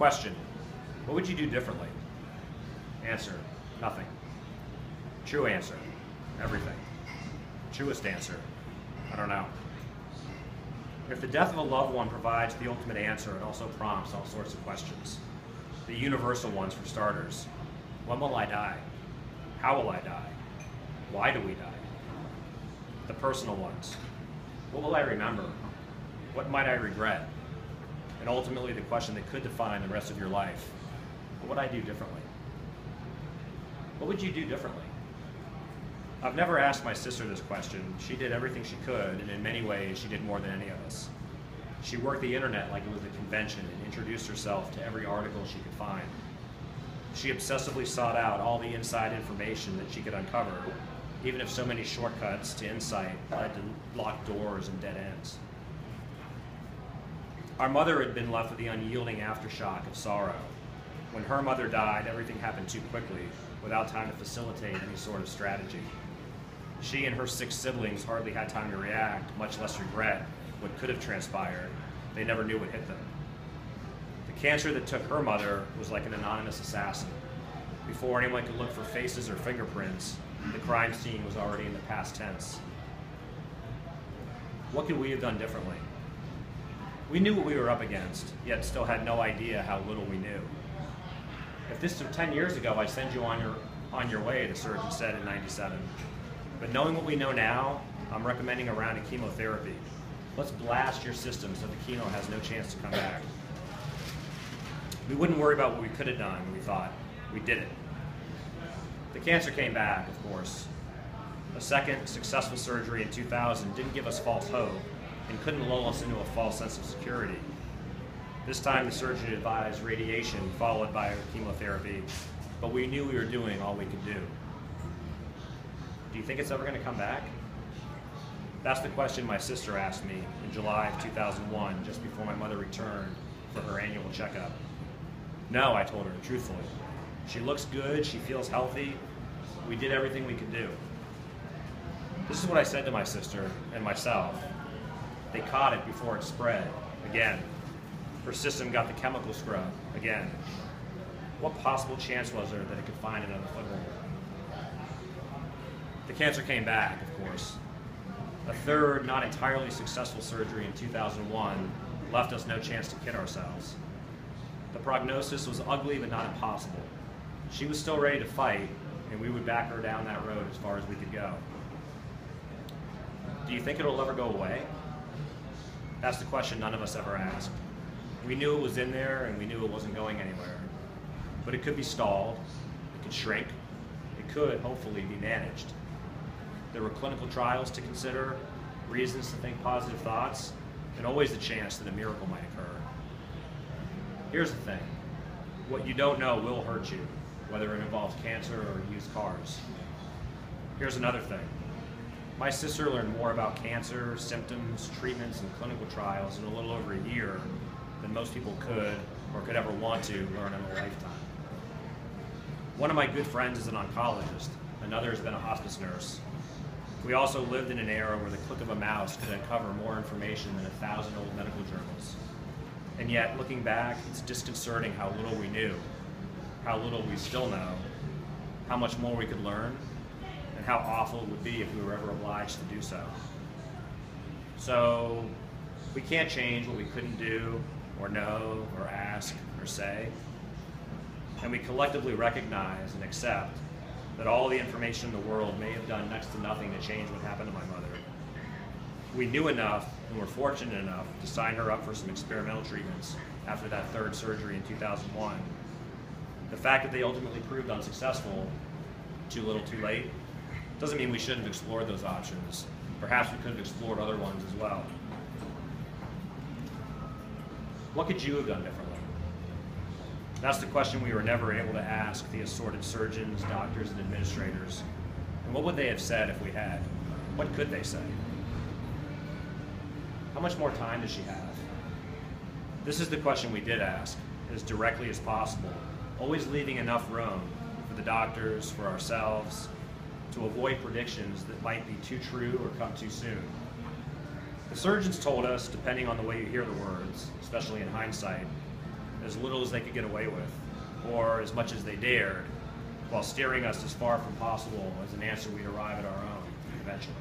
Question, what would you do differently? Answer, nothing. True answer, everything. Truest answer, I don't know. If the death of a loved one provides the ultimate answer, it also prompts all sorts of questions. The universal ones for starters. When will I die? How will I die? Why do we die? The personal ones. What will I remember? What might I regret? And ultimately the question that could define the rest of your life. What would I do differently? What would you do differently? I've never asked my sister this question. She did everything she could, and in many ways she did more than any of us. She worked the internet like it was a convention and introduced herself to every article she could find. She obsessively sought out all the inside information that she could uncover, even if so many shortcuts to insight led to locked doors and dead ends. Our mother had been left with the unyielding aftershock of sorrow. When her mother died, everything happened too quickly, without time to facilitate any sort of strategy. She and her 6 siblings hardly had time to react, much less regret what could have transpired. They never knew what hit them. The cancer that took her mother was like an anonymous assassin. Before anyone could look for faces or fingerprints, the crime scene was already in the past tense. What could we have done differently? We knew what we were up against, yet still had no idea how little we knew. If this were 10 years ago, I'd send you on your way, the surgeon said in '97. But knowing what we know now, I'm recommending a round of chemotherapy. Let's blast your system so the chemo has no chance to come back. We wouldn't worry about what we could have done, we thought. We did it. The cancer came back, of course. A second successful surgery in 2000 didn't give us false hope and couldn't lull us into a false sense of security. This time the surgeon advised radiation followed by chemotherapy, but we knew we were doing all we could do. Do you think it's ever going to come back? That's the question my sister asked me in July of 2001, just before my mother returned for her annual checkup. No, I told her, truthfully. She looks good, she feels healthy. We did everything we could do. This is what I said to my sister and myself. They caught it before it spread, again. Her system got the chemical scrub, again. What possible chance was there that it could find another foothold? The cancer came back, of course. A third, not entirely successful surgery in 2001 left us no chance to kid ourselves. The prognosis was ugly but not impossible. She was still ready to fight, and we would back her down that road as far as we could go. Do you think it'll ever go away? That's the question none of us ever asked. We knew it was in there, and we knew it wasn't going anywhere. But it could be stalled, it could shrink, it could, hopefully, be managed. There were clinical trials to consider, reasons to think positive thoughts, and always the chance that a miracle might occur. Here's the thing. What you don't know will hurt you, whether it involves cancer or used cars. Here's another thing. My sister learned more about cancer, symptoms, treatments, and clinical trials in a little over a year than most people could or could ever want to learn in a lifetime. One of my good friends is an oncologist. Another has been a hospice nurse. We also lived in an era where the click of a mouse could uncover more information than 1,000 old medical journals. And yet, looking back, it's disconcerting how little we knew, how little we still know, how much more we could learn, and how awful it would be if we were ever obliged to do so. So, we can't change what we couldn't do, or know, or ask, or say. And we collectively recognize and accept that all the information in the world may have done next to nothing to change what happened to my mother. We knew enough and were fortunate enough to sign her up for some experimental treatments after that third surgery in 2001. The fact that they ultimately proved unsuccessful, too little too late, doesn't mean we shouldn't have explored those options. Perhaps we could have explored other ones as well. What could you have done differently? That's the question we were never able to ask the assorted surgeons, doctors, and administrators. And what would they have said if we had? What could they say? How much more time does she have? This is the question we did ask, as directly as possible, always leaving enough room for the doctors, for ourselves, to avoid predictions that might be too true or come too soon. The surgeons told us, depending on the way you hear the words, especially in hindsight, as little as they could get away with, or as much as they dared, while steering us as far from possible as an answer we'd arrive at our own eventually.